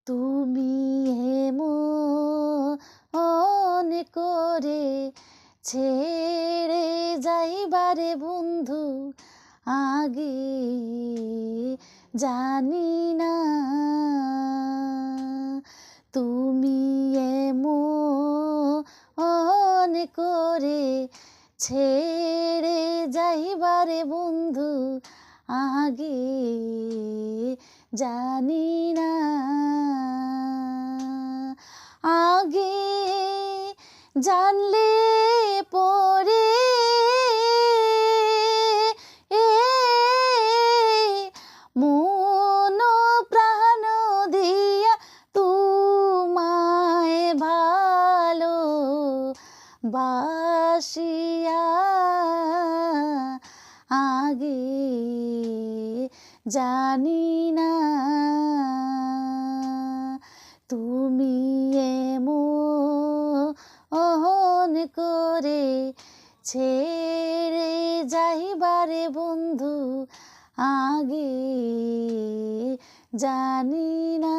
তুমি এমন করে ছেড়ে যাইবারে বন্ধু আগে জানি না। তুমি এমন করে ছেড়ে যাইবারে বন্ধু আগে জানি না। আগে জানলে পরে মন প্রাণ দিয়া তোমায় ভালো বাসিয়া আগে জানি না। তুমি এমন করে ছেড়ে যাইবারে বন্ধু আগে জানি না।